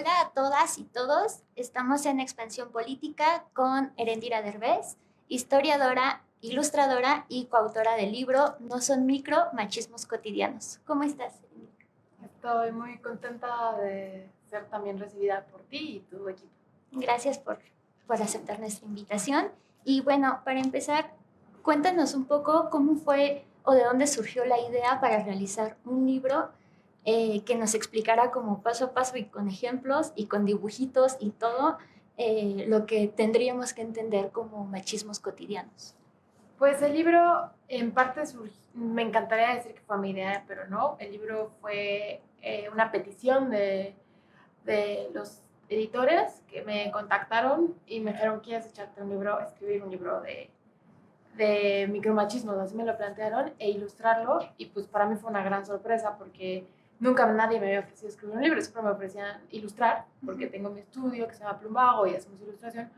Hola a todas y todos. Estamos en Expansión Política con Erendira Derbez, historiadora, ilustradora y coautora del libro No son micro, machismos cotidianos. ¿Cómo estás, Erendira? Estoy muy contenta de ser también recibida por ti y tu equipo. Gracias por aceptar nuestra invitación. Y bueno, para empezar, cuéntanos un poco cómo fue o de dónde surgió la idea para realizar un libro que nos explicara como paso a paso y con ejemplos y con dibujitos y todo lo que tendríamos que entender como machismos cotidianos. Pues el libro en parte me encantaría decir que fue mi idea, pero no. El libro fue una petición de los editores que me contactaron y me dijeron, ¿quieres echarte un libro, escribir un libro de micromachismos? Así me lo plantearon, e ilustrarlo. Y pues para mí fue una gran sorpresa porque nunca nadie me había ofrecido escribir un libro, siempre me ofrecían ilustrar, porque tengo mi estudio que se llama Plumbago y hacemos ilustración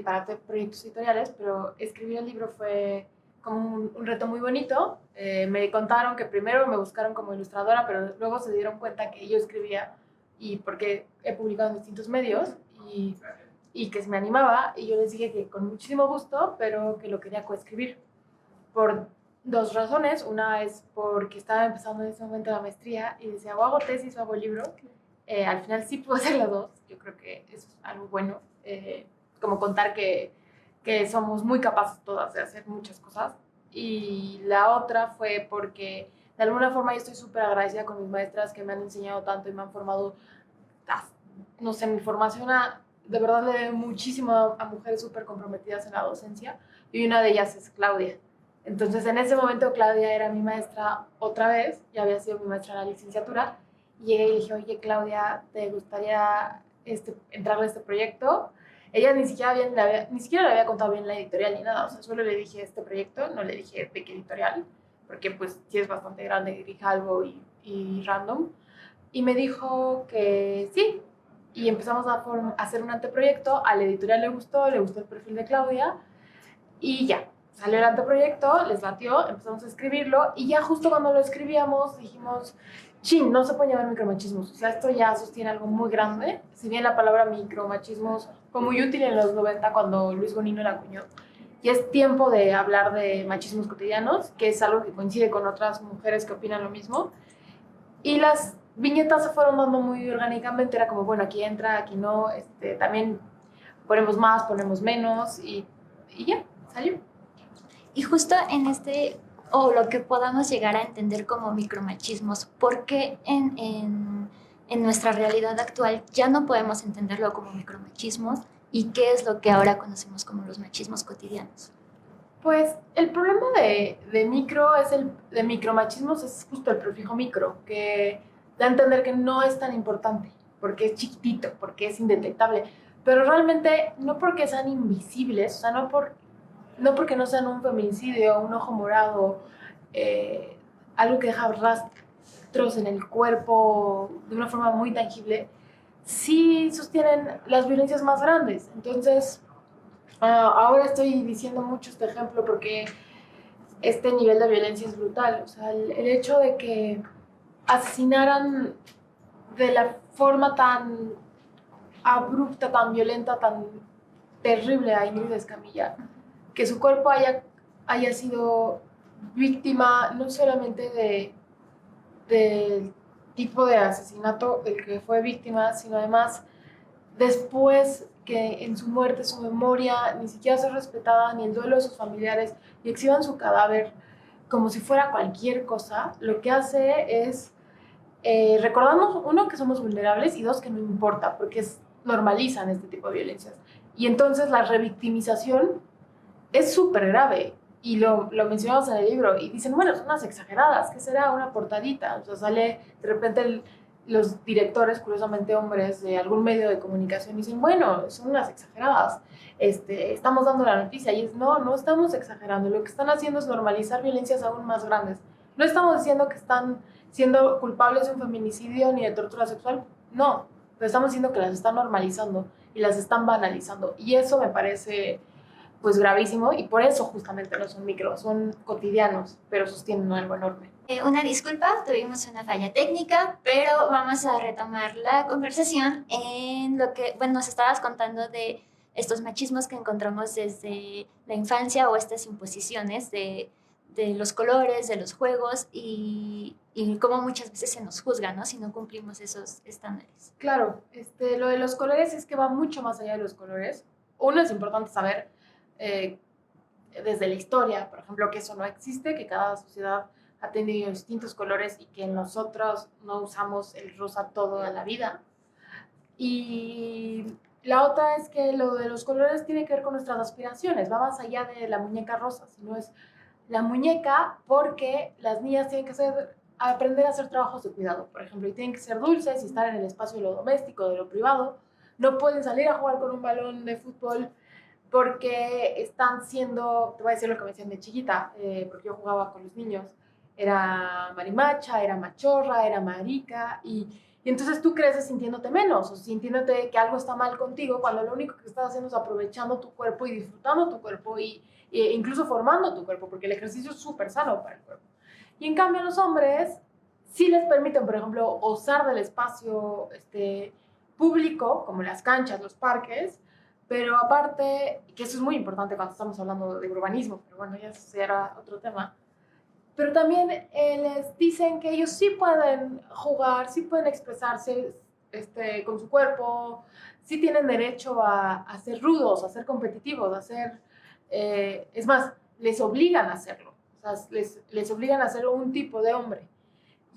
para proyectos editoriales, pero escribir el libro fue como un reto muy bonito. Me contaron que primero me buscaron como ilustradora, pero luego se dieron cuenta que yo escribía y porque he publicado en distintos medios y que me animaba, y yo les dije que con muchísimo gusto, pero que lo quería coescribir por dos razones. Una es porque estaba empezando en ese momento la maestría y decía, o hago tesis o hago libro. Al final sí puedo hacer las dos. Yo creo que eso es algo bueno, como contar que somos muy capaces todas de hacer muchas cosas. Y la otra fue porque de alguna forma yo estoy súper agradecida con mis maestras que me han enseñado tanto y me han formado, no sé, mi formación de verdad le debo muchísimo a mujeres súper comprometidas en la docencia, y una de ellas es Claudia. Entonces, en ese momento, Claudia era mi maestra otra vez, ya había sido mi maestra en la licenciatura, y llegué y le dije, oye, Claudia, ¿te gustaría entrarle a este proyecto? Ella ni siquiera le había contado bien la editorial ni nada, o sea, solo le dije este proyecto, no le dije de qué editorial, porque pues sí es bastante grande, Grijalbo y Random, y me dijo que sí, y empezamos a hacer un anteproyecto. Al editorial le gustó el perfil de Claudia, y ya, salió el anteproyecto, les latió, empezamos a escribirlo, y ya justo cuando lo escribíamos dijimos, chin, no se puede llamar micromachismos, o sea, esto ya sostiene algo muy grande. Si bien la palabra micromachismos fue muy útil en los 90 cuando Luis Bonino la acuñó, y es tiempo de hablar de machismos cotidianos, que es algo que coincide con otras mujeres que opinan lo mismo. Y las viñetas se fueron dando muy orgánicamente, era como, bueno, aquí entra, aquí no, también ponemos más, ponemos menos, y ya, salió. Y justo en este, o lo que podamos llegar a entender como micromachismos, ¿por qué en nuestra realidad actual ya no podemos entenderlo como micromachismos? ¿Y qué es lo que ahora conocemos como los machismos cotidianos? Pues el problema de micromachismos es justo el prefijo micro, que da a entender que no es tan importante, porque es chiquitito, porque es indetectable, pero realmente no porque sean invisibles, o sea, no porque no sean un feminicidio, un ojo morado, eh, algo que deja rastros en el cuerpo de una forma muy tangible, sí sostienen las violencias más grandes. Entonces, ahora estoy diciendo mucho este ejemplo porque este nivel de violencia es brutal. O sea, el hecho de que asesinaran de la forma tan abrupta, tan violenta, tan terrible a Ingrid Escamilla, que su cuerpo haya sido víctima no solamente del tipo de asesinato del que fue víctima, sino además después que en su muerte su memoria ni siquiera sea respetada, ni el duelo de sus familiares, y exhiban su cadáver como si fuera cualquier cosa. Lo que hace es recordarnos, uno, que somos vulnerables, y dos, que no importa, porque normalizan este tipo de violencias. Y entonces la revictimización es súper grave. Y lo mencionamos en el libro, y dicen, bueno, son unas exageradas, ¿qué será? Una portadita. O sea, sale de repente los directores, curiosamente hombres, de algún medio de comunicación, dicen, bueno, son unas exageradas, estamos dando la noticia, y no estamos exagerando, lo que están haciendo es normalizar violencias aún más grandes. No estamos diciendo que están siendo culpables de un feminicidio ni de tortura sexual, no, pero estamos diciendo que las están normalizando y las están banalizando, y eso me parece pues gravísimo, y por eso justamente no son micro, son cotidianos, pero sostienen algo enorme. Una disculpa, tuvimos una falla técnica, pero vamos a retomar la conversación en lo que, bueno, nos estabas contando de estos machismos que encontramos desde la infancia o estas imposiciones de los colores, de los juegos y cómo muchas veces se nos juzga, ¿no? Si no cumplimos esos estándares. Claro, lo de los colores es que va mucho más allá de los colores. Uno, es importante saber desde la historia, por ejemplo, que eso no existe, que cada sociedad ha tenido distintos colores y que nosotros no usamos el rosa toda la vida. Y la otra es que lo de los colores tiene que ver con nuestras aspiraciones, va más allá de la muñeca rosa, sino es la muñeca porque las niñas tienen que aprender a hacer trabajos de cuidado, por ejemplo, y tienen que ser dulces y estar en el espacio de lo doméstico, de lo privado. No pueden salir a jugar con un balón de fútbol porque están siendo, te voy a decir lo que me decían de chiquita, porque yo jugaba con los niños, era marimacha, era machorra, era marica, y entonces tú creces sintiéndote menos, o sintiéndote que algo está mal contigo, cuando lo único que estás haciendo es aprovechando tu cuerpo y disfrutando tu cuerpo y incluso formando tu cuerpo, porque el ejercicio es súper sano para el cuerpo. Y en cambio los hombres sí les permiten, por ejemplo, gozar del espacio público, como las canchas, los parques, pero aparte, que eso es muy importante cuando estamos hablando de urbanismo, pero bueno, ya será otro tema, pero también les dicen que ellos sí pueden jugar, sí pueden expresarse con su cuerpo, sí tienen derecho a ser rudos, a ser competitivos, a ser... es más, les obligan a hacerlo, o sea, les obligan a ser un tipo de hombre.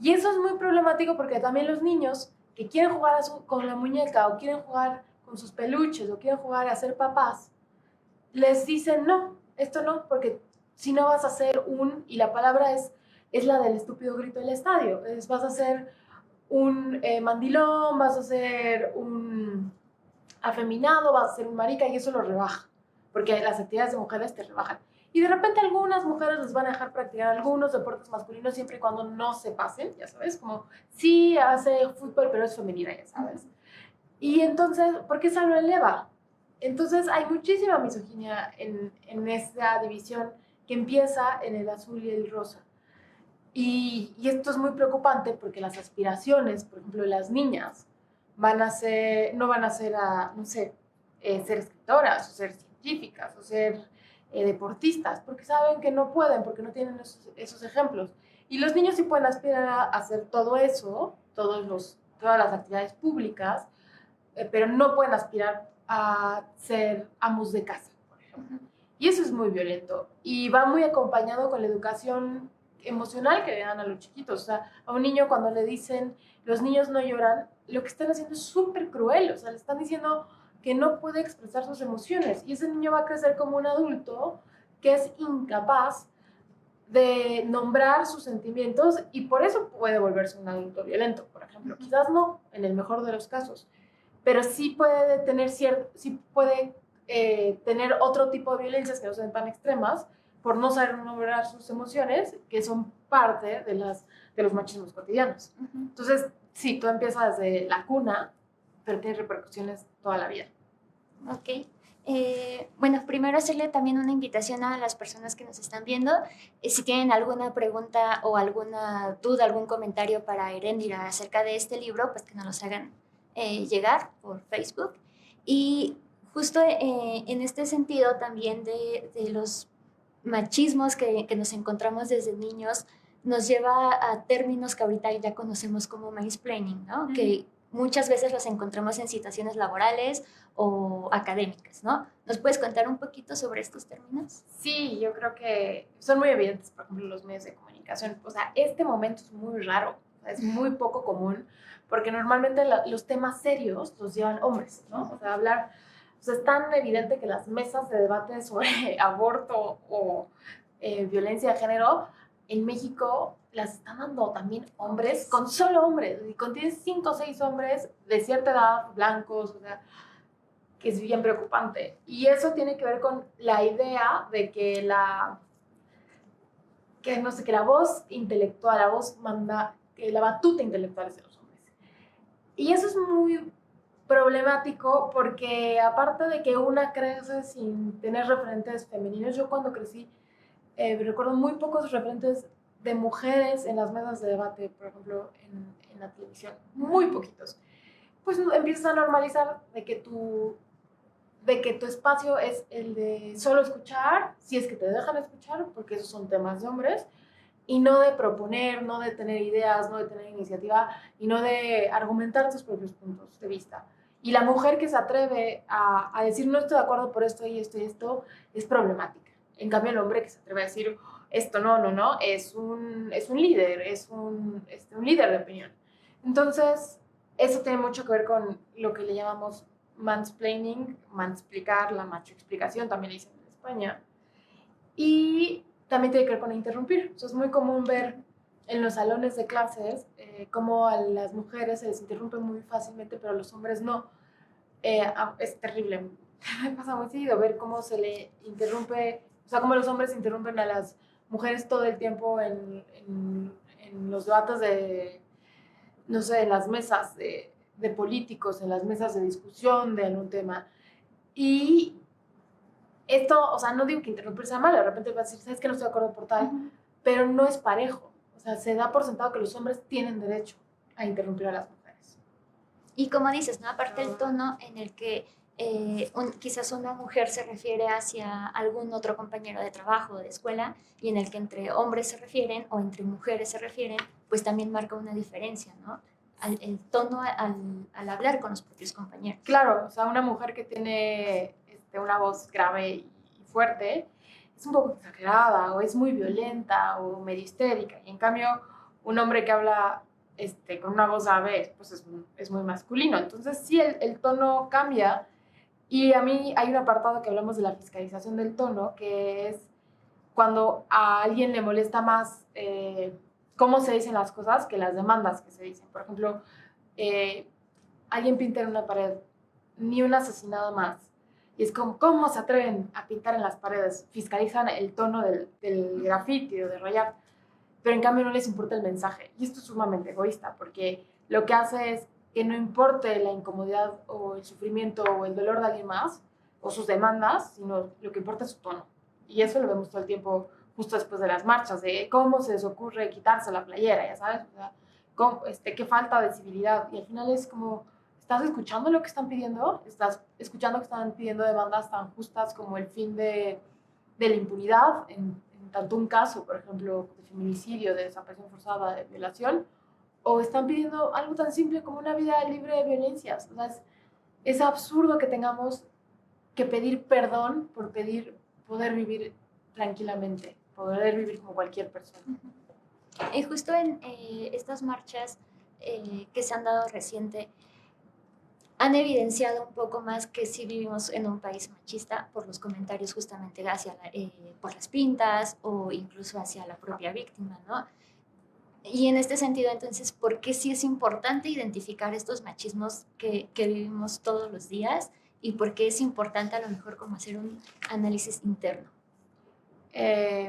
Y eso es muy problemático porque también los niños que quieren jugar con la muñeca o quieren jugar con sus peluches o quieren jugar a ser papás, les dicen no, esto no, porque si no vas a ser y la palabra es la del estúpido grito del estadio, vas a ser un mandilón, vas a ser un afeminado, vas a ser un marica, y eso lo rebaja, porque las actividades de mujeres te rebajan. Y de repente algunas mujeres les van a dejar practicar algunos deportes masculinos siempre y cuando no se pasen, ya sabes, como sí hace fútbol, pero es femenina, ya sabes. Y entonces, ¿por qué eso lo eleva? Entonces hay muchísima misoginia en esta división que empieza en el azul y el rosa. Y esto es muy preocupante porque las aspiraciones, por ejemplo, de las niñas, no van a ser no sé, ser escritoras, o ser científicas, o ser deportistas, porque saben que no pueden, porque no tienen esos ejemplos. Y los niños sí pueden aspirar a hacer todo eso, todas las actividades públicas, pero no pueden aspirar a ser amos de casa, por ejemplo. Y eso es muy violento. Y va muy acompañado con la educación emocional que le dan a los chiquitos. O sea, a un niño cuando le dicen, los niños no lloran, lo que están haciendo es súper cruel. O sea, le están diciendo que no puede expresar sus emociones. Y ese niño va a crecer como un adulto que es incapaz de nombrar sus sentimientos y por eso puede volverse un adulto violento, por ejemplo. Quizás no, en el mejor de los casos, pero sí puede tener tener otro tipo de violencias que no sean tan extremas por no saber nombrar sus emociones, que son parte de los machismos cotidianos. Entonces, sí, tú empiezas desde la cuna, pero tiene repercusiones toda la vida. Ok. Bueno, primero hacerle también una invitación a las personas que nos están viendo. Si tienen alguna pregunta o alguna duda, algún comentario para Erendira acerca de este libro, pues que nos los hagan llegar por Facebook. Y justo en este sentido también de los machismos que nos encontramos desde niños, nos lleva a términos que ahorita ya conocemos como mansplaining, ¿no? Que muchas veces los encontramos en situaciones laborales o académicas, ¿no? ¿Nos puedes contar un poquito sobre estos términos? Sí, yo creo que son muy evidentes, por ejemplo, los medios de comunicación. O sea, este momento es muy raro, es muy poco común, porque normalmente los temas serios los llevan hombres, ¿no? O sea, es tan evidente que las mesas de debate sobre aborto o violencia de género en México las están dando también hombres, con solo hombres, y contienen 5 o 6 hombres de cierta edad, blancos, o sea, que es bien preocupante. Y eso tiene que ver con la idea de que que la voz intelectual, la voz manda, que la batuta intelectual es de los hombres. Y eso es muy problemático problemático porque aparte de que una crece sin tener referentes femeninos, yo cuando crecí recuerdo muy pocos referentes de mujeres en las mesas de debate, por ejemplo, en la televisión, muy poquitos. Pues empiezas a normalizar de que tu espacio es el de solo escuchar, si es que te dejan escuchar, porque esos son temas de hombres, y no de proponer, no de tener ideas, no de tener iniciativa, y no de argumentar tus propios puntos de vista. Y la mujer que se atreve a decir no estoy de acuerdo por esto y esto y esto, es problemática. En cambio, el hombre que se atreve a decir esto no, es un líder, es un líder de opinión. Entonces, eso tiene mucho que ver con lo que le llamamos mansplaining, mansplicar, la machoexplicación, también le dicen en España. Y también tiene que ver con interrumpir. O sea, es muy común ver en los salones de clases cómo a las mujeres se les interrumpe muy fácilmente, pero a los hombres no. Es terrible. Me pasa muy seguido ver cómo se le interrumpe, o sea, cómo los hombres interrumpen a las mujeres todo el tiempo en los debates de, no sé, en las mesas de políticos, en las mesas de discusión de algún tema. Y esto, o sea, no digo que interrumpir sea malo, de repente vas a decir, ¿sabes que no estoy de acuerdo por tal? Pero no es parejo. O sea, se da por sentado que los hombres tienen derecho a interrumpir a las mujeres. Y como dices, ¿no? Aparte el tono en el que quizás una mujer se refiere hacia algún otro compañero de trabajo o de escuela y en el que entre hombres se refieren o entre mujeres se refieren, pues también marca una diferencia, ¿no? El tono al hablar con los propios compañeros. Claro, o sea, una mujer que tiene una voz grave y fuerte es un poco exagerada o es muy violenta o medio histérica. Y en cambio, un hombre que habla con una voz grave pues es muy masculino. Entonces sí, el tono cambia. Y a mí hay un apartado que hablamos de la fiscalización del tono, que es cuando a alguien le molesta más cómo se dicen las cosas que las demandas que se dicen. Por ejemplo, alguien pinta en una pared, ni un asesinado más. Y es como, ¿cómo se atreven a pintar en las paredes? Fiscalizan el tono del grafiti o de rayar, pero en cambio no les importa el mensaje. Y esto es sumamente egoísta, porque lo que hace es que no importe la incomodidad o el sufrimiento o el dolor de alguien más, o sus demandas, sino lo que importa es su tono. Y eso lo vemos todo el tiempo justo después de las marchas, de cómo se les ocurre quitarse la playera, ya sabes, o sea, qué falta de civilidad. Y al final es como, ¿estás escuchando lo que están pidiendo? ¿Estás escuchando que están pidiendo demandas tan justas como el fin de la impunidad en tanto un caso, por ejemplo, de feminicidio, de desaparición forzada, de violación, o están pidiendo algo tan simple como una vida libre de violencias? O sea, es absurdo que tengamos que pedir perdón por pedir poder vivir tranquilamente, poder vivir como cualquier persona. Y justo en estas marchas que se han dado reciente, han evidenciado un poco más que sí vivimos en un país machista por los comentarios justamente hacia por las pintas o incluso hacia la propia víctima, ¿no? Y en este sentido, entonces, ¿por qué sí es importante identificar estos machismos que vivimos todos los días y por qué es importante a lo mejor como hacer un análisis interno?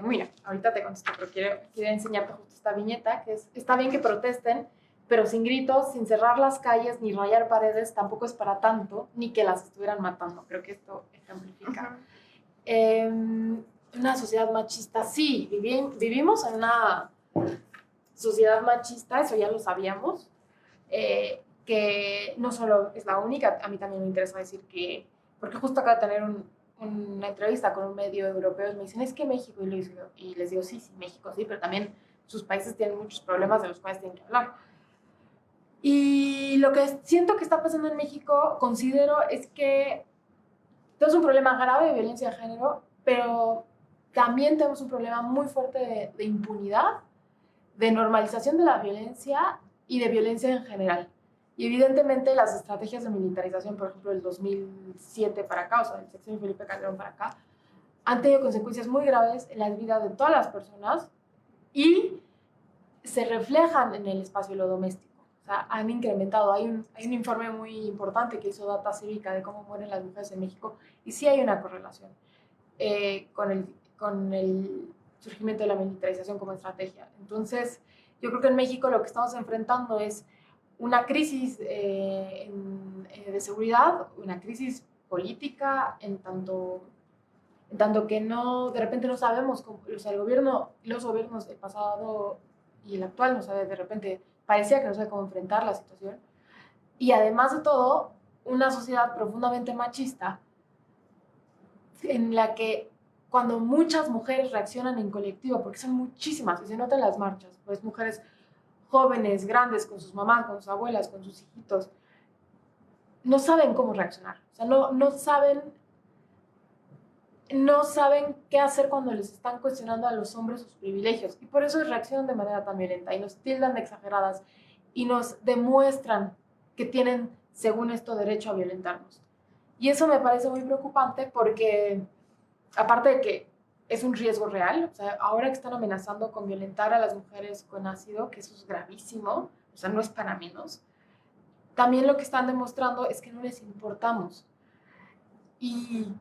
Mira, ahorita te contesto, pero quiero enseñarte justo esta viñeta, que es, está bien que protesten, pero sin gritos, sin cerrar las calles, ni rayar paredes, tampoco es para tanto, ni que las estuvieran matando. Creo que esto ejemplifica. Una sociedad machista, sí, vivimos en una sociedad machista, eso ya lo sabíamos, que no solo es la única, a mí también me interesa decir que, porque justo acabo de tener una entrevista con un medio europeo, me dicen, es que México, y les digo, sí, México sí, pero también sus países tienen muchos problemas de los cuales tienen que hablar. Y lo que siento que está pasando en México, considero, es que tenemos un problema grave de violencia de género, pero también tenemos un problema muy fuerte de impunidad, de normalización de la violencia y de violencia en general. Y evidentemente las estrategias de militarización, por ejemplo, del 2007 para acá, o sea, del sexenio Felipe Calderón para acá, han tenido consecuencias muy graves en la vida de todas las personas y se reflejan en el espacio de lo doméstico. O sea, han incrementado. Hay un informe muy importante que hizo Data Cívica de cómo mueren las mujeres en México y sí hay una correlación con el surgimiento de la militarización como estrategia. Entonces, yo creo que en México lo que estamos enfrentando es una crisis de seguridad, una crisis política, en tanto que no, de repente no sabemos, o sea, los gobiernos del pasado y el actual no sabe, de repente parecía que no sabe cómo enfrentar la situación. Y además de todo, una sociedad profundamente machista en la que cuando muchas mujeres reaccionan en colectivo, porque son muchísimas, y se nota en las marchas, pues mujeres jóvenes, grandes, con sus mamás, con sus abuelas, con sus hijitos, no saben cómo reaccionar. O sea, no saben qué hacer cuando les están cuestionando a los hombres sus privilegios. Y por eso reaccionan de manera tan violenta y nos tildan de exageradas y nos demuestran que tienen, según esto, derecho a violentarnos. Y eso me parece muy preocupante porque, aparte de que es un riesgo real, o sea, ahora que están amenazando con violentar a las mujeres con ácido, que eso es gravísimo, o sea, no es para menos, también lo que están demostrando es que no les importamos. Y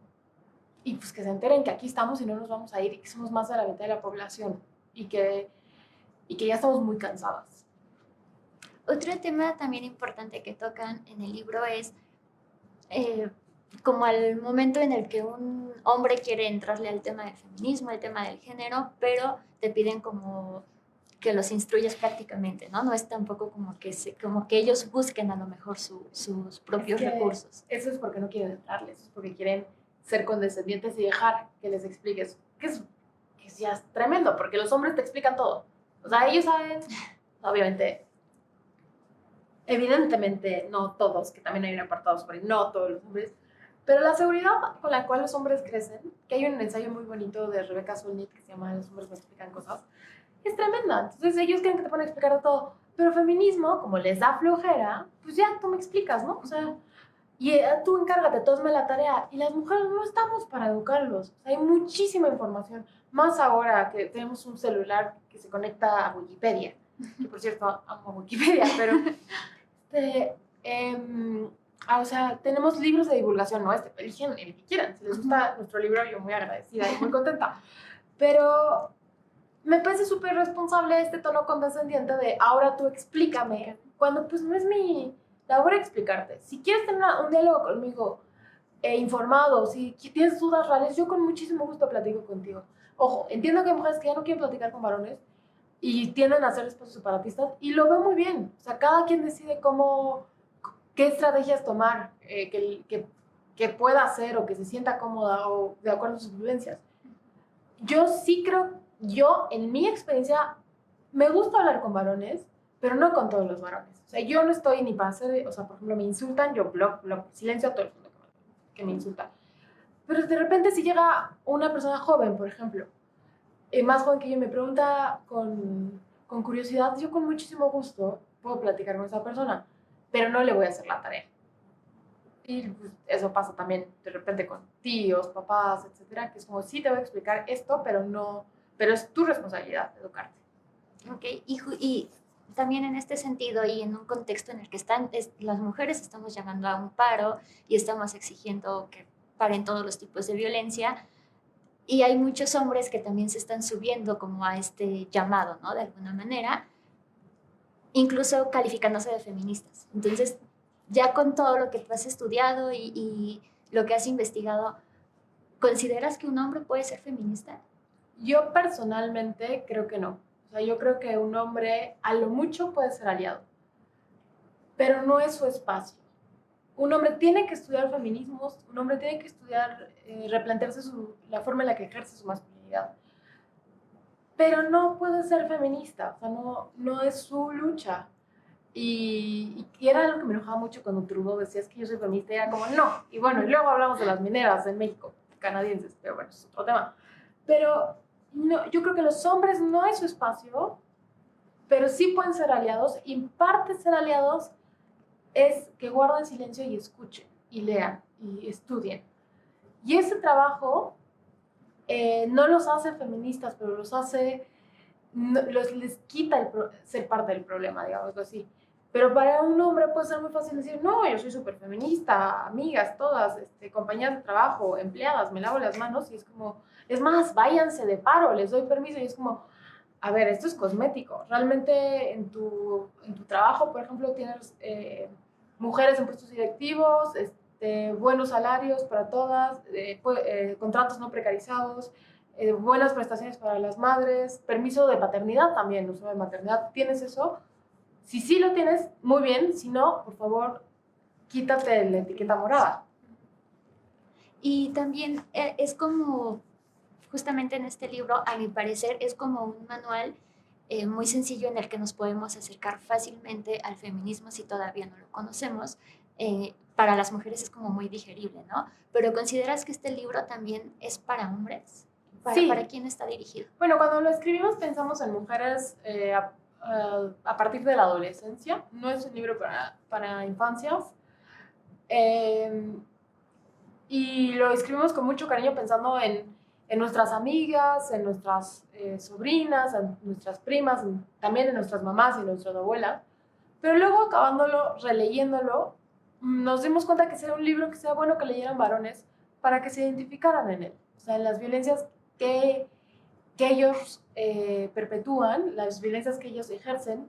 pues que se enteren que aquí estamos y no nos vamos a ir y que somos más de la mitad de la población y que ya estamos muy cansadas. Otro tema también importante que tocan en el libro es como al momento en el que un hombre quiere entrarle al tema del feminismo, al tema del género, pero te piden como que los instruyes prácticamente, ¿no? No es tampoco como que ellos busquen a lo mejor sus propios recursos. Eso es porque no quieren entrarles, eso es porque quieren ser condescendientes y dejar que les expliques, que ya es tremendo, porque los hombres te explican todo. O sea, ellos saben, obviamente, evidentemente no todos, que también hay un apartado sobre no todos los hombres, pero la seguridad con la cual los hombres crecen, que hay un ensayo muy bonito de Rebecca Solnit que se llama Los hombres me explican cosas, es tremenda. Entonces ellos quieren que te ponen a explicar de todo, pero feminismo, como les da flojera, pues ya tú me explicas, ¿no? O sea, y tú encárgate, tú hazme la tarea. Y las mujeres no estamos para educarlos. O sea, hay muchísima información. Más ahora que tenemos un celular que se conecta a Wikipedia. Que por cierto, amo Wikipedia, pero... o sea, tenemos libros de divulgación, ¿no? Eligen el que quieran. Si les gusta nuestro libro, yo muy agradecida y muy contenta. Pero me parece súper responsable este tono condescendiente de ahora tú explícame, cuando pues no es mi labor explicarte. Si quieres tener un diálogo conmigo informado, si tienes dudas reales, yo con muchísimo gusto platico contigo. Ojo, entiendo que hay mujeres que ya no quieren platicar con varones y tienden a hacer espacios separatistas y lo veo muy bien. O sea, cada quien decide qué estrategias tomar, que pueda hacer o que se sienta cómoda o de acuerdo a sus vivencias. Yo sí creo, en mi experiencia, me gusta hablar con varones, pero no con todos los varones. O sea, yo no estoy ni para hacer, o sea, por ejemplo, me insultan, yo silencio a todo el mundo que me insulta. Pero de repente si llega una persona joven, por ejemplo, más joven que yo, me pregunta con curiosidad, yo con muchísimo gusto puedo platicar con esa persona, pero no le voy a hacer la tarea. Y pues, eso pasa también de repente con tíos, papás, etcétera, que es como, sí te voy a explicar esto, pero es tu responsabilidad educarte. Ok, y también en este sentido y en un contexto en el que las mujeres estamos llamando a un paro y estamos exigiendo que paren todos los tipos de violencia, y hay muchos hombres que también se están subiendo como a este llamado, ¿no? De alguna manera, incluso calificándose de feministas. Entonces, ya con todo lo que tú has estudiado y lo que has investigado, ¿consideras que un hombre puede ser feminista? Yo personalmente creo que no. O sea, yo creo que un hombre a lo mucho puede ser aliado, pero no es su espacio. Un hombre tiene que estudiar feminismos, un hombre tiene que estudiar, replantearse la forma en la que ejerce su masculinidad. Pero no puede ser feminista, o sea, no es su lucha. Y era algo que me enojaba mucho cuando Trudeau decía es que yo soy feminista, y era como, no. Y bueno, y luego hablamos de las mineras en México, canadienses, pero bueno, es otro tema. Pero no, yo creo que los hombres no es su espacio, pero sí pueden ser aliados, y en parte ser aliados es que guarden silencio y escuchen, y lean, y estudien. Y ese trabajo no los hace feministas, pero los hace, les quita ser parte del problema, digamos así. Pero para un hombre puede ser muy fácil decir, no, yo soy súper feminista, amigas todas, compañeras de trabajo, empleadas, me lavo las manos, y es como, es más, váyanse de paro, les doy permiso, y es como, a ver, esto es cosmético. Realmente en tu trabajo, por ejemplo, tienes mujeres en puestos directivos, buenos salarios para todas, contratos no precarizados, buenas prestaciones para las madres, permiso de paternidad también, uso de maternidad. ¿Tienes eso? Si sí lo tienes, muy bien. Si no, por favor, quítate la etiqueta morada. Y también es como, justamente en este libro, a mi parecer, es como un manual muy sencillo en el que nos podemos acercar fácilmente al feminismo si todavía no lo conocemos. Para las mujeres es como muy digerible, ¿no? Pero ¿consideras que este libro también es para hombres? Sí. ¿Para quién está dirigido? Bueno, cuando lo escribimos pensamos en mujeres a partir de la adolescencia. No es un libro para infancias. Y lo escribimos con mucho cariño pensando en nuestras amigas, en nuestras sobrinas, en nuestras primas, también en nuestras mamás y en nuestras abuelas. Pero luego, acabándolo, releyéndolo, nos dimos cuenta que sería un libro que sea bueno que leyeran varones para que se identificaran en él. O sea, en las violencias que ellos perpetúan, las violencias que ellos ejercen,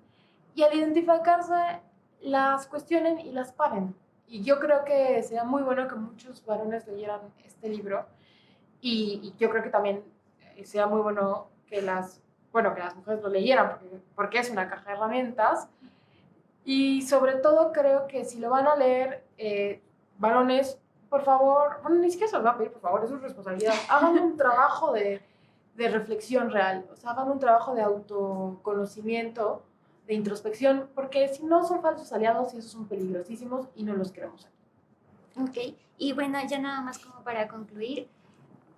y al identificarse las cuestionen y las paren. Y yo creo que sería muy bueno que muchos varones leyeran este libro, y yo creo que también sería muy bueno que las mujeres lo leyeran, porque es una caja de herramientas. Y sobre todo creo que si lo van a leer varones, por favor, bueno, ni siquiera se los va a pedir, por favor, es su responsabilidad, hagan un trabajo de reflexión real, o sea, hagan un trabajo de autoconocimiento, de introspección, porque si no son falsos aliados y esos son peligrosísimos y no los queremos aquí. Ok, y bueno, ya nada más como para concluir,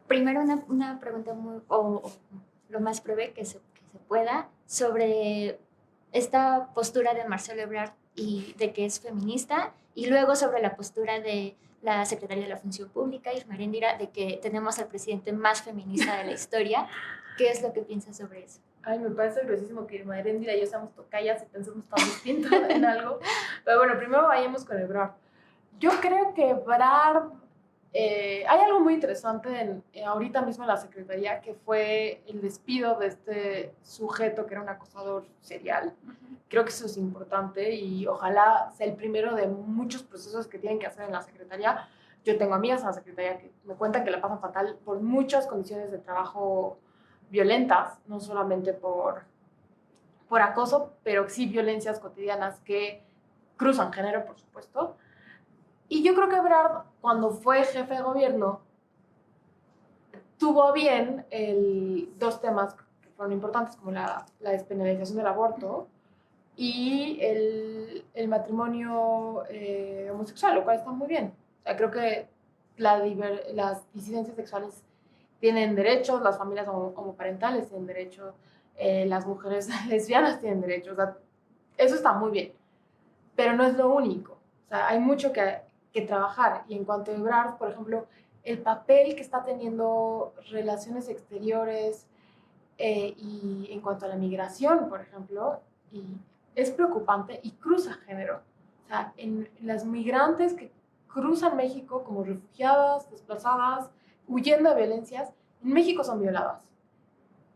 primero una pregunta muy, o lo más breve que se pueda, sobre esta postura de Marcelo Ebrard y de que es feminista, y luego sobre la postura de la secretaria de la Función Pública, Irma Heréndira, de que tenemos al presidente más feminista de la historia. ¿Qué es lo que piensas sobre eso? Ay, me parece gruesísimo que Irma Heréndira y yo seamos tocayas y pensemos tan distinto en algo. Pero bueno, primero vayamos con Ebrard. Yo creo que Ebrard... hay algo muy interesante ahorita mismo en la Secretaría, que fue el despido de este sujeto que era un acosador serial. Creo que eso es importante y ojalá sea el primero de muchos procesos que tienen que hacer en la Secretaría. Yo tengo amigas en la Secretaría que me cuentan que la pasan fatal por muchas condiciones de trabajo violentas, no solamente por acoso, pero sí violencias cotidianas que cruzan género, por supuesto. Y yo creo que Ebrard, cuando fue jefe de gobierno, tuvo bien dos temas que fueron importantes, como la despenalización del aborto y el matrimonio homosexual, lo cual está muy bien. O sea, creo que las disidencias sexuales tienen derechos, las familias homoparentales tienen derechos, las mujeres lesbianas tienen derechos. O sea, eso está muy bien, pero no es lo único. O sea, hay mucho que trabajar. Y en cuanto a Ebrard, por ejemplo, el papel que está teniendo relaciones exteriores y en cuanto a la migración, por ejemplo, es preocupante y cruza género. O sea, en las migrantes que cruzan México como refugiadas, desplazadas, huyendo de violencias, en México son violadas.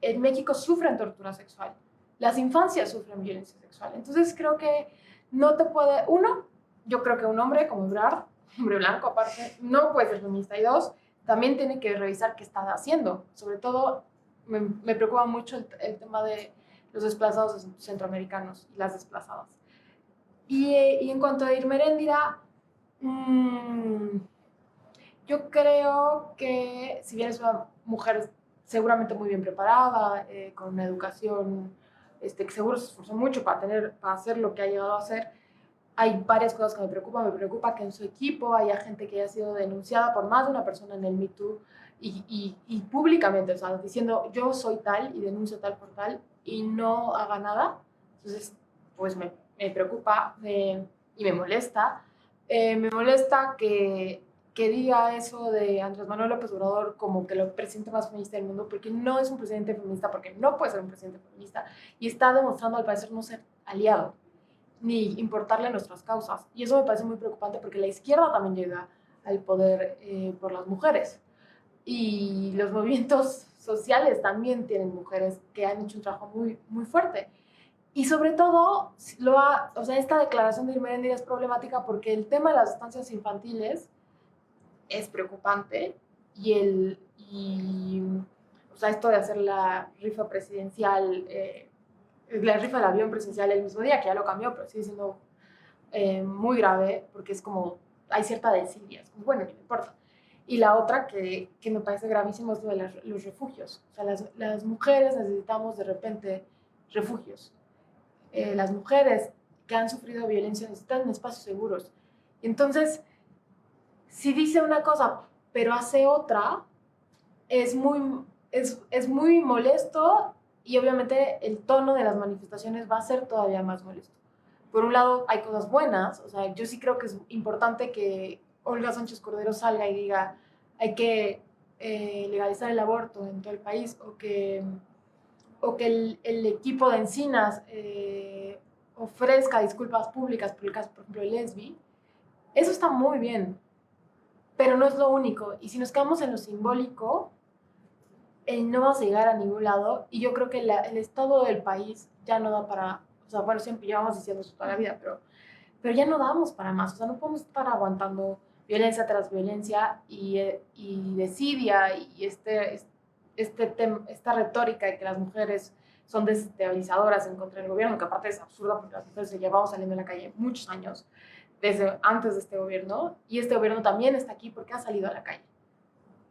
En México sufren tortura sexual. Las infancias sufren violencia sexual. Entonces creo que no te puede... Uno, yo creo que un hombre como Ebrard, hombre blanco aparte, no puede ser feminista. Y dos, también tiene que revisar qué está haciendo. Sobre todo, me preocupa mucho el tema de los desplazados centroamericanos y las desplazadas. Y en cuanto a Irma Heréndira, yo creo que si bien es una mujer seguramente muy bien preparada, con una educación que seguro se esforzó mucho para hacer lo que ha llegado a hacer, hay varias cosas que me preocupan. Me preocupa que en su equipo haya gente que haya sido denunciada por más de una persona en el Me Too y públicamente, o sea, diciendo yo soy tal y denuncio tal por tal y no haga nada. Entonces, pues me preocupa y me molesta. Me molesta que diga eso de Andrés Manuel López Obrador como que el presidente más feminista del mundo, porque no es un presidente feminista, porque no puede ser un presidente feminista y está demostrando al parecer no ser aliado ni importarle nuestras causas. Y eso me parece muy preocupante porque la izquierda también llega al poder por las mujeres. Y los movimientos sociales también tienen mujeres que han hecho un trabajo muy, muy fuerte. Y sobre todo, o sea, esta declaración de Irmeréndira es problemática porque el tema de las estancias infantiles es preocupante o sea, esto de hacer la rifa presidencial, la rifa del avión presidencial el mismo día, que ya lo cambió, pero sigue siendo muy grave porque es como, hay cierta desidia, es como, bueno, no me importa. Y la otra que me parece gravísimo es lo de los refugios. O sea, las mujeres necesitamos de repente refugios. Las mujeres que han sufrido violencia necesitan espacios seguros. Entonces, si dice una cosa pero hace otra, es muy molesto y obviamente el tono de las manifestaciones va a ser todavía más molesto. Por un lado, hay cosas buenas, o sea, yo sí creo que es importante que Olga Sánchez Cordero salga y diga hay que legalizar el aborto en todo el país, o que el equipo de Encinas ofrezca disculpas públicas por el caso, por ejemplo, de Lesbi. Eso está muy bien, pero no es lo único. Y si nos quedamos en lo simbólico, no vamos a llegar a ningún lado. Y yo creo que el estado del país ya no da para... O sea, bueno, siempre llevamos diciendo eso toda la vida, pero ya no damos para más. O sea, no podemos estar aguantando violencia tras violencia y desidia y esta retórica de que las mujeres son desestabilizadoras en contra del gobierno, que aparte es absurda porque las mujeres se llevamos saliendo a la calle muchos años, desde antes de este gobierno, y este gobierno también está aquí porque ha salido a la calle.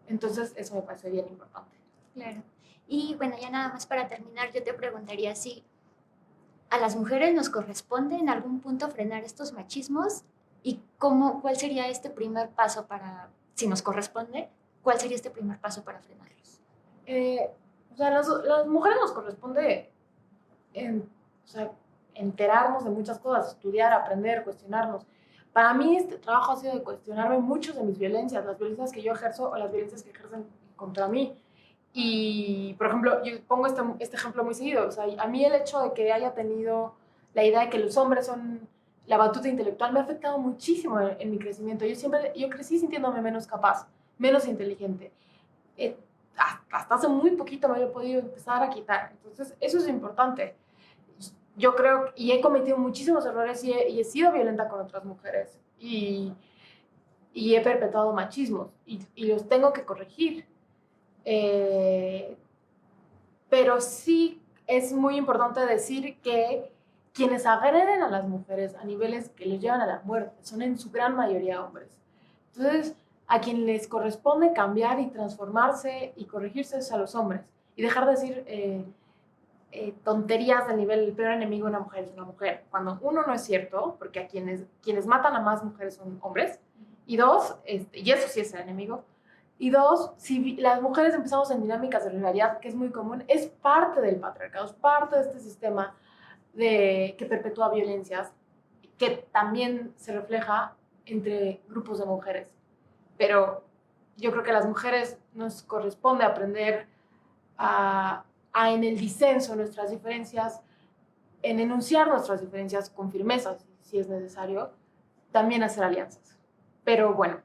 Entonces, eso me parece bien importante. Claro. Y bueno, ya nada más para terminar, yo te preguntaría si a las mujeres nos corresponde en algún punto frenar estos machismos y cuál sería este primer paso si nos corresponde, cuál sería este primer paso para frenarlos. O sea, las mujeres nos corresponde o sea, enterarnos de muchas cosas, estudiar, aprender, cuestionarnos. Para mí este trabajo ha sido de cuestionarme muchas de mis violencias, las violencias que yo ejerzo o las violencias que ejercen contra mí. Y, por ejemplo, yo pongo este ejemplo muy seguido. O sea, a mí el hecho de que haya tenido la idea de que los hombres son la batuta intelectual me ha afectado muchísimo en mi crecimiento. Yo crecí sintiéndome menos capaz, menos inteligente. Hasta hace muy poquito me lo he podido empezar a quitar. Entonces, eso es importante. Yo creo, y he cometido muchísimos errores y he sido violenta con otras mujeres. Y he perpetuado machismos. Y los tengo que corregir. Pero sí es muy importante decir que quienes agreden a las mujeres a niveles que les llevan a la muerte son en su gran mayoría hombres. Entonces, a quien les corresponde cambiar y transformarse y corregirse es a los hombres. Y dejar de decir tonterías del nivel, el peor enemigo de una mujer es una mujer. Cuando uno no es cierto, porque a quienes matan a más mujeres son hombres. Y dos, y eso sí es el enemigo. Y dos, si las mujeres empezamos en dinámicas de rivalidad, que es muy común, es parte del patriarcado, es parte de este sistema que perpetúa violencias, que también se refleja entre grupos de mujeres. Pero yo creo que a las mujeres nos corresponde aprender en el disenso nuestras diferencias, en enunciar nuestras diferencias con firmeza, si es necesario, también hacer alianzas. Pero bueno,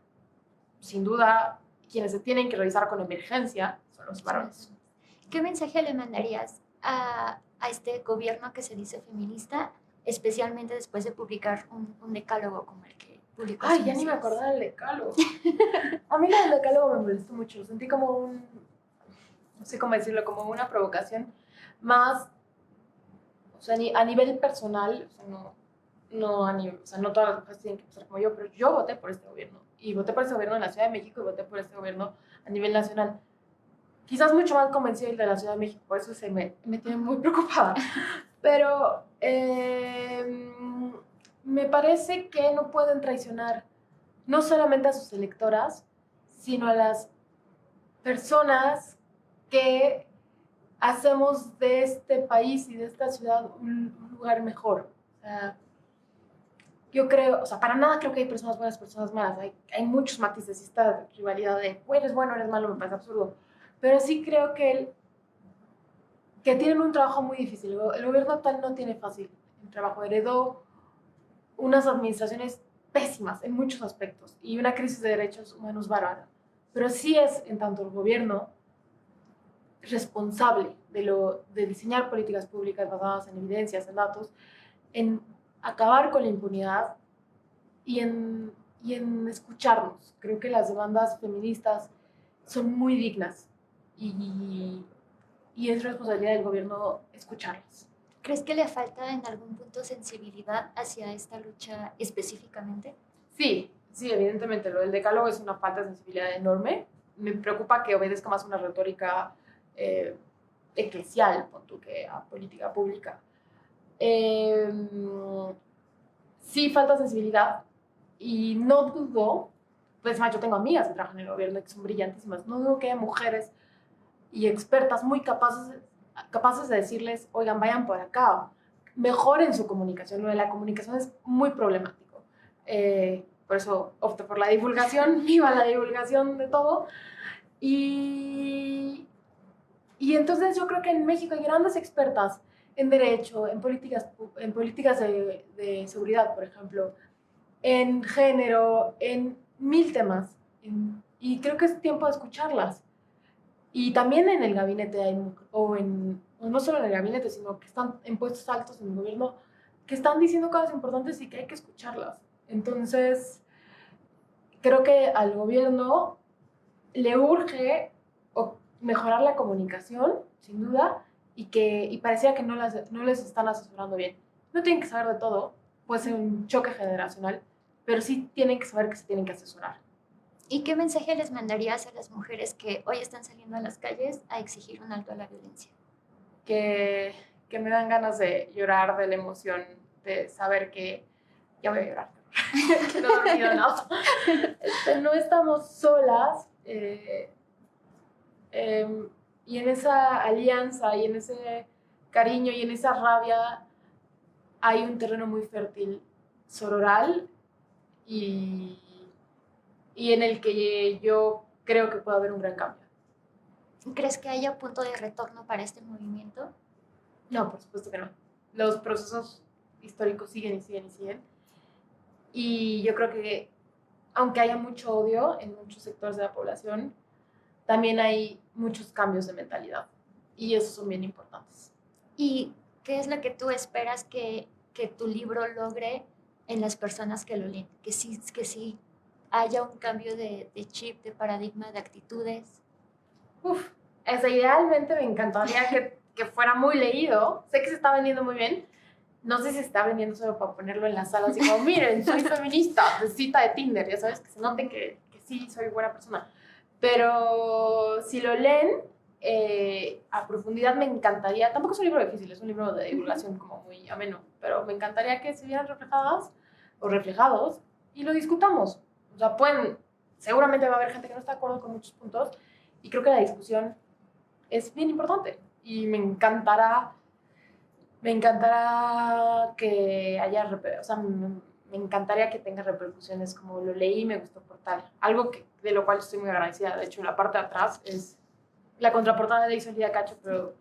sin duda, quienes se tienen que revisar con emergencia son los varones. ¿Qué mensaje le mandarías a este gobierno que se dice feminista, especialmente después de publicar un decálogo como el que publicó? Ay, ya ni me acordaba del decálogo. A mí el decálogo me molestó mucho, lo sentí como no sé cómo decirlo, como una provocación más, o sea, a nivel personal, o sea, no todas las mujeres tienen que pensar como yo, pero yo voté por este gobierno. Y voté por este gobierno en la Ciudad de México y voté por este gobierno a nivel nacional. Quizás mucho más convencido el de la Ciudad de México, por eso me tiene muy preocupada. Pero me parece que no pueden traicionar no solamente a sus electoras, sino a las personas que hacemos de este país y de esta ciudad un lugar mejor. O sea, yo creo, o sea, para nada creo que hay personas buenas, personas malas. Hay muchos matices y esta rivalidad de, eres bueno, eres malo, me parece absurdo. Pero sí creo que tienen un trabajo muy difícil. El gobierno actual no tiene fácil el trabajo. Heredó unas administraciones pésimas en muchos aspectos y una crisis de derechos humanos bárbara. Pero sí es, en tanto el gobierno, responsable de diseñar políticas públicas basadas en evidencias, en datos, en acabar con la impunidad y en escucharnos. Creo que las demandas feministas son muy dignas y es responsabilidad del gobierno escucharlas. ¿Crees que le falta en algún punto sensibilidad hacia esta lucha específicamente? Sí, evidentemente, lo del decálogo es una falta de sensibilidad enorme. Me preocupa que obedezca más una retórica eclesial, pon tú, que a política pública. Sí, falta sensibilidad y no dudo, pues yo tengo amigas que trabajan en el gobierno que son brillantísimas, no dudo que haya mujeres y expertas muy capaces de decirles, oigan, vayan por acá, mejoren su comunicación. Lo de la comunicación es muy problemático. Por eso opto por la divulgación, viva la divulgación de todo. Y entonces yo creo que en México hay grandes expertas en derecho, en políticas de seguridad, por ejemplo, en género, en mil temas. Y creo que es tiempo de escucharlas. Y también en el gabinete o no solo en el gabinete, sino que están en puestos altos en el gobierno, que están diciendo cosas importantes y que hay que escucharlas. Entonces, creo que al gobierno le urge mejorar la comunicación, sin duda, y parecía que no les están asesorando bien. No tienen que saber de todo, puede ser un choque generacional, pero sí tienen que saber que se tienen que asesorar. ¿Y qué mensaje les mandarías a las mujeres que hoy están saliendo a las calles a exigir un alto a la violencia? Que me dan ganas de llorar de la emoción, de saber que ya voy a llorar, que no he dormido nada. No estamos solas, y en esa alianza y en ese cariño y en esa rabia hay un terreno muy fértil sororal y en el que yo creo que puede haber un gran cambio. ¿Crees que haya punto de retorno para este movimiento? No, por supuesto que no. Los procesos históricos siguen y siguen y siguen. Y yo creo que aunque haya mucho odio en muchos sectores de la población, también hay muchos cambios de mentalidad. Y esos son bien importantes. ¿Y qué es lo que tú esperas que tu libro logre en las personas que lo leen? Que sí haya un cambio de chip, de paradigma, de actitudes. Idealmente me encantaría que fuera muy leído. Sé que se está vendiendo muy bien. No sé si se está vendiendo solo para ponerlo en las salas y como, miren, soy feminista, de cita de Tinder, ya sabes, que se noten que sí soy buena persona. Pero si lo leen a profundidad, me encantaría, tampoco es un libro difícil, es un libro de divulgación como muy ameno, pero me encantaría que se vieran reflejadas o reflejados y lo discutamos. O sea, seguramente va a haber gente que no está de acuerdo con muchos puntos y creo que la discusión es bien importante y me encantará que haya, o sea, me encantaría que tenga repercusiones como lo leí y me gustó por tal. Algo de lo cual estoy muy agradecida. De hecho, la parte de atrás es la contraportada de hizo Lidia Cacho, pero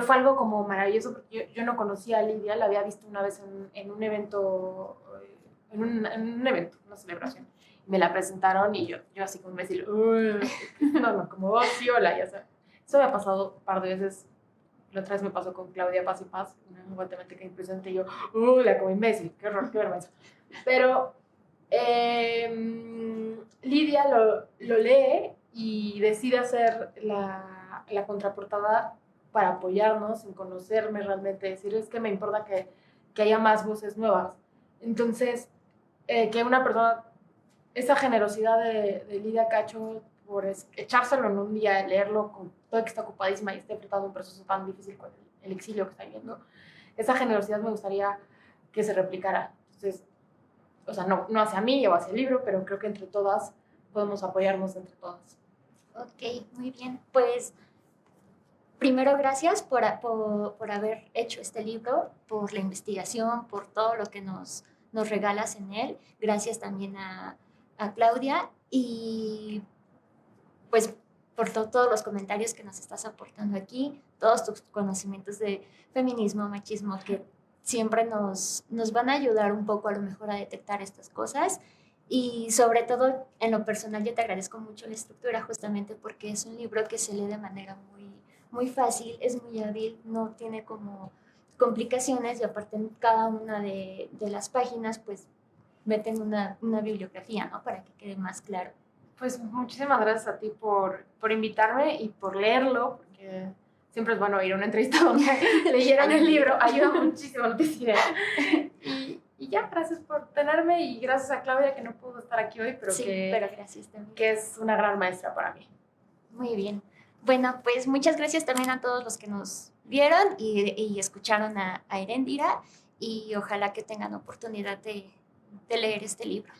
fue algo como maravilloso porque yo no conocía a Lidia, la había visto una vez en un evento, una celebración. Y me la presentaron y yo así como me decía, como, oh, sí, hola, ya sabes. Eso me ha pasado un par de veces. La otra vez me pasó con Claudia Paz y Paz, una guatemalteca impresionante, y yo, la como imbécil, qué horror, qué vergüenza. Pero Lidia lo lee y decide hacer la contraportada para apoyarnos, en conocerme realmente, decir, es que me importa que haya más voces nuevas. Entonces, que una persona, esa generosidad de Lidia Cacho por echárselo en un día, leerlo con todo que está ocupadísima y está enfrentando un proceso tan difícil con el exilio que está viviendo, esa generosidad me gustaría que se replicara. Entonces, o sea, no hacia mí o hacia el libro, pero creo que entre todas podemos apoyarnos entre todas. Ok, muy bien. Pues primero, gracias por haber hecho este libro, por la investigación, por todo lo que nos regalas en él. Gracias también a Claudia y pues por todos los comentarios que nos estás aportando aquí, todos tus conocimientos de feminismo, machismo, que siempre nos van a ayudar un poco a lo mejor a detectar estas cosas. Y sobre todo, en lo personal, yo te agradezco mucho la estructura justamente porque es un libro que se lee de manera muy, muy fácil, es muy hábil, no tiene como complicaciones y aparte en cada una de las páginas pues meten una bibliografía, ¿no? Para que quede más claro. Pues muchísimas gracias a ti por invitarme y por leerlo, porque siempre es bueno ir a una entrevista donde leyeran el libro, ayuda muchísimo a lo que sigue. Y ya, gracias por tenerme y gracias a Claudia que no pudo estar aquí hoy, pero, sí, pero gracias también. Que es una gran maestra para mí. Muy bien. Bueno, pues muchas gracias también a todos los que nos vieron y escucharon a Erendira y ojalá que tengan oportunidad de leer este libro.